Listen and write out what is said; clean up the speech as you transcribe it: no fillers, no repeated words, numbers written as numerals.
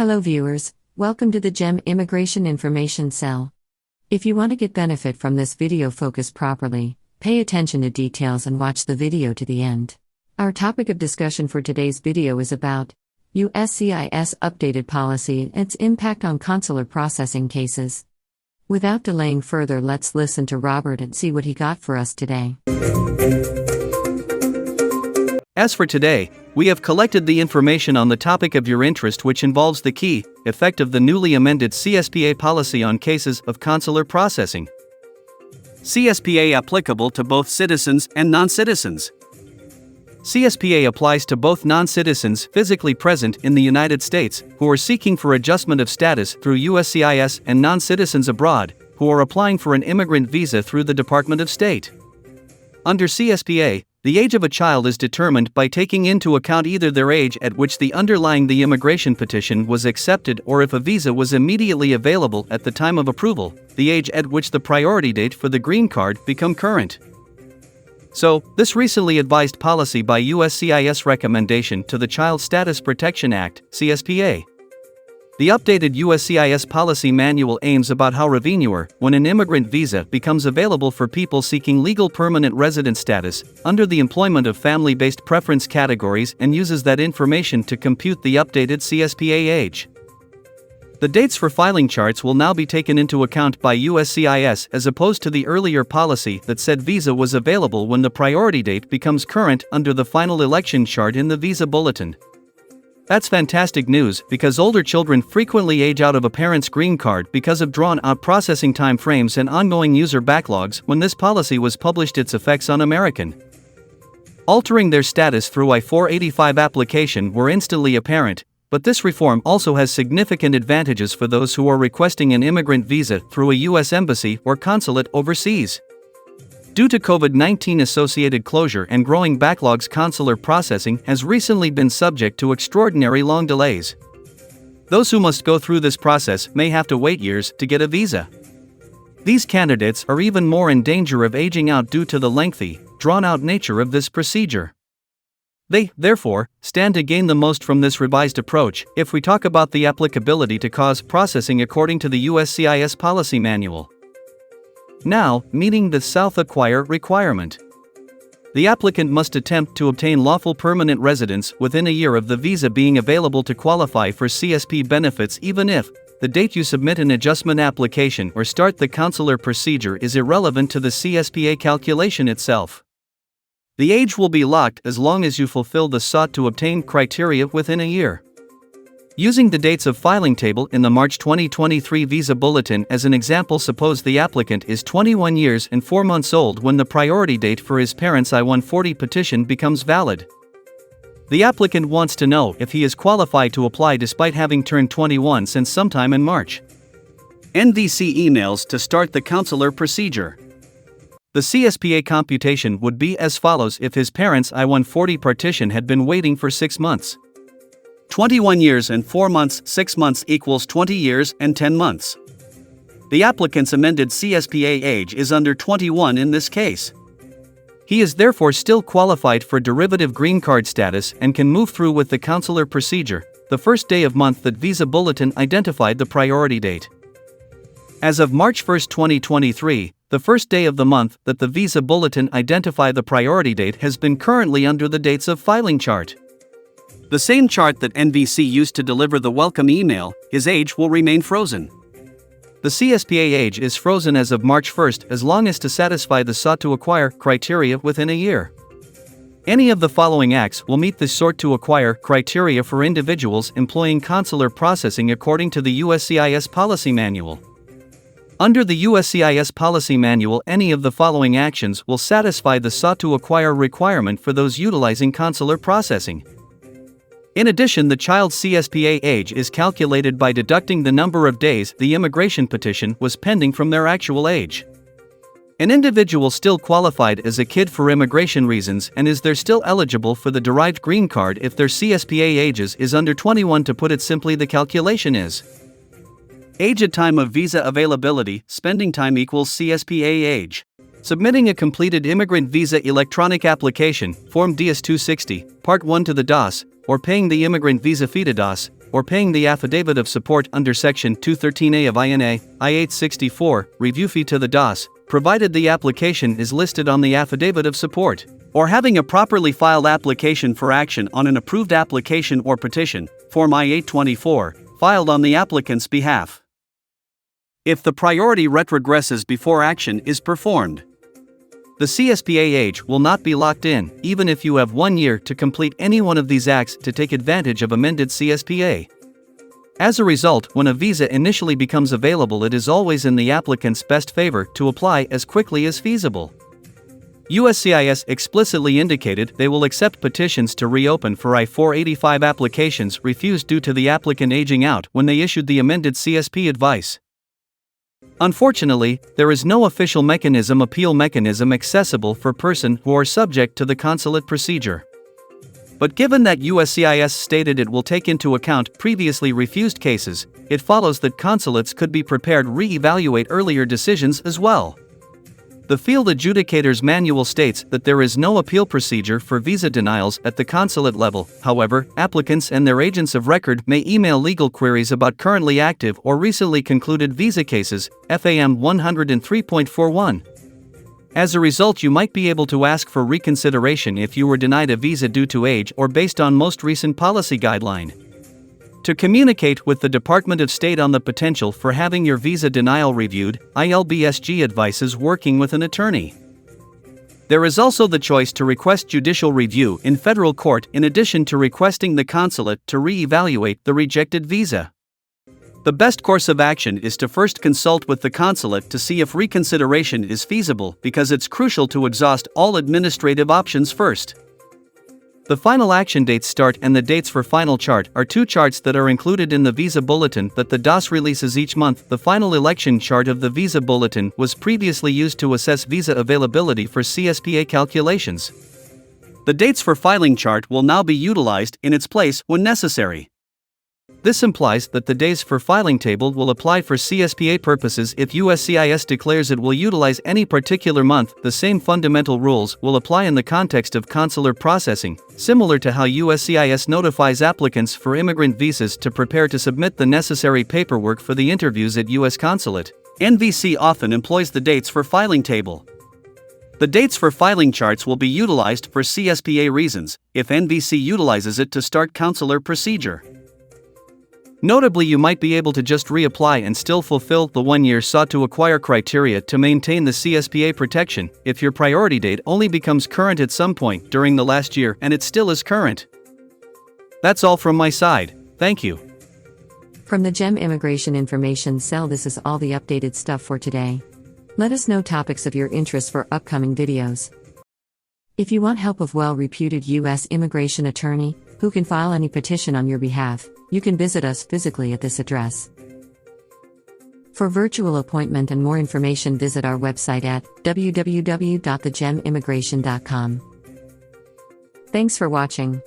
Hello viewers, welcome to the GEM Immigration Information Cell. If you want to get benefit from this video focused properly, pay attention to details and watch the video to the end. Our topic of discussion for today's video is about USCIS updated policy and its impact on consular processing cases. Without delaying further, let's listen to Robert and see what he got for us today. As for today, we have collected the information on the topic of your interest, which involves the key effect of the newly amended CSPA policy on cases of consular processing. CSPA applicable to both citizens and non-citizens. CSPA applies to both non-citizens physically present in the United States who are seeking for adjustment of status through USCIS and non-citizens abroad who are applying for an immigrant visa through the Department of State. Under CSPA, the age of a child is determined by taking into account either their age at which the immigration petition was accepted, or if a visa was immediately available at the time of approval, the age at which the priority date for the green card become current. So, this recently advised policy by USCIS recommendation to the Child Status Protection Act, CSPA. The updated USCIS policy manual aims about how revenue when an immigrant visa becomes available for people seeking legal permanent resident status under the employment of family-based preference categories, and uses that information to compute the updated CSPA age. The dates for filing charts will now be taken into account by USCIS as opposed to the earlier policy that said visa was available when the priority date becomes current under the final election chart in the visa bulletin. That's fantastic news, because older children frequently age out of a parent's green card because of drawn-out processing time frames and ongoing user backlogs. When this policy was published, its effects on American altering their status through I-485 application were instantly apparent, but this reform also has significant advantages for those who are requesting an immigrant visa through a U.S. embassy or consulate overseas. Due to COVID-19 associated closure and growing backlogs, consular processing has recently been subject to extraordinary long delays. Those who must go through this process may have to wait years to get a visa. These candidates are even more in danger of aging out due to the lengthy, drawn-out nature of this procedure. They, therefore, stand to gain the most from this revised approach if we talk about the applicability to cause processing according to the USCIS policy manual. Now, meeting the self-acquire requirement. The applicant must attempt to obtain lawful permanent residence within a year of the visa being available to qualify for CSP benefits, even if the date you submit an adjustment application or start the consular procedure is irrelevant to the CSPA calculation itself. The age will be locked as long as you fulfill the sought to obtain criteria within a year. Using the dates of filing table in the March 2023 Visa Bulletin as an example, suppose the applicant is 21 years and 4 months old when the priority date for his parents' I-140 petition becomes valid. The applicant wants to know if he is qualified to apply despite having turned 21 since sometime in March. NVC emails to start the consular procedure. The CSPA computation would be as follows if his parents' I-140 petition had been waiting for 6 months. 21 years and 4 months, 6 months equals 20 years and 10 months. The applicant's amended CSPA age is under 21 in this case. He is therefore still qualified for derivative green card status and can move through with the consular procedure the first day of month that Visa Bulletin identified the priority date. As of March 1, 2023, the first day of the month that the Visa Bulletin identified the priority date has been currently under the dates of filing chart. The same chart that NVC used to deliver the welcome email, his age will remain frozen. The CSPA age is frozen as of March 1st as long as to satisfy the sought to acquire criteria within a year. Any of the following acts will meet the sought to acquire criteria for individuals employing consular processing according to the USCIS policy manual. Under the USCIS policy manual, any of the following actions will satisfy the sought to acquire requirement for those utilizing consular processing. In addition, the child's CSPA age is calculated by deducting the number of days the immigration petition was pending from their actual age. An individual still qualified as a kid for immigration reasons and is there still eligible for the derived green card if their CSPA ages is under 21. To put it simply, the calculation is age at time of visa availability, spending time equals CSPA age. Submitting a completed immigrant visa electronic application, Form DS-260, Part 1 to the DOS, or paying the immigrant visa fee to DOS, or paying the affidavit of support under Section 213A of INA, I-864, review fee to the DOS, provided the application is listed on the affidavit of support, or having a properly filed application for action on an approved application or petition, Form I-824, filed on the applicant's behalf. If the priority retrogresses before action is performed, the CSPA age will not be locked in, even if you have 1 year to complete any one of these acts to take advantage of amended CSPA. As a result, when a visa initially becomes available, it is always in the applicant's best favor to apply as quickly as feasible. USCIS explicitly indicated they will accept petitions to reopen for I-485 applications refused due to the applicant aging out when they issued the amended CSP advice. Unfortunately, there is no official appeal mechanism accessible for persons who are subject to the consulate procedure. But given that USCIS stated it will take into account previously refused cases, it follows that consulates could be prepared to re-evaluate earlier decisions as well. The Field Adjudicator's Manual states that there is no appeal procedure for visa denials at the consulate level. However, applicants and their agents of record may email legal queries about currently active or recently concluded visa cases, FAM 103.41. As a result, you might be able to ask for reconsideration if you were denied a visa due to age or based on most recent policy guideline. To communicate with the Department of State on the potential for having your visa denial reviewed, ILBSG advises working with an attorney. There is also the choice to request judicial review in federal court in addition to requesting the consulate to re-evaluate the rejected visa. The best course of action is to first consult with the consulate to see if reconsideration is feasible, because it's crucial to exhaust all administrative options first. The final action dates start and the dates for final chart are two charts that are included in the visa bulletin that the DOS releases each month. The final election chart of the visa bulletin was previously used to assess visa availability for CSPA calculations. The dates for filing chart will now be utilized in its place when necessary. This implies that the days for filing table will apply for CSPA purposes if USCIS declares it will utilize any particular month. The same fundamental rules will apply in the context of consular processing, similar to how USCIS notifies applicants for immigrant visas to prepare to submit the necessary paperwork for the interviews at U.S. Consulate. NVC often employs the dates for filing table. The dates for filing charts will be utilized for CSPA reasons, if NVC utilizes it to start consular procedure. Notably, you might be able to just reapply and still fulfill the 1 year sought to acquire criteria to maintain the CSPA protection if your priority date only becomes current at some point during the last year and it still is current. That's all from my side, thank you. From the GEM Immigration Information Cell, this is all the updated stuff for today. Let us know topics of your interest for upcoming videos. If you want help of well-reputed U.S. immigration attorney, who can file any petition on your behalf, you can visit us physically at this address. For virtual appointment and more information, visit our website at www.thegemimmigration.com. Thanks for watching.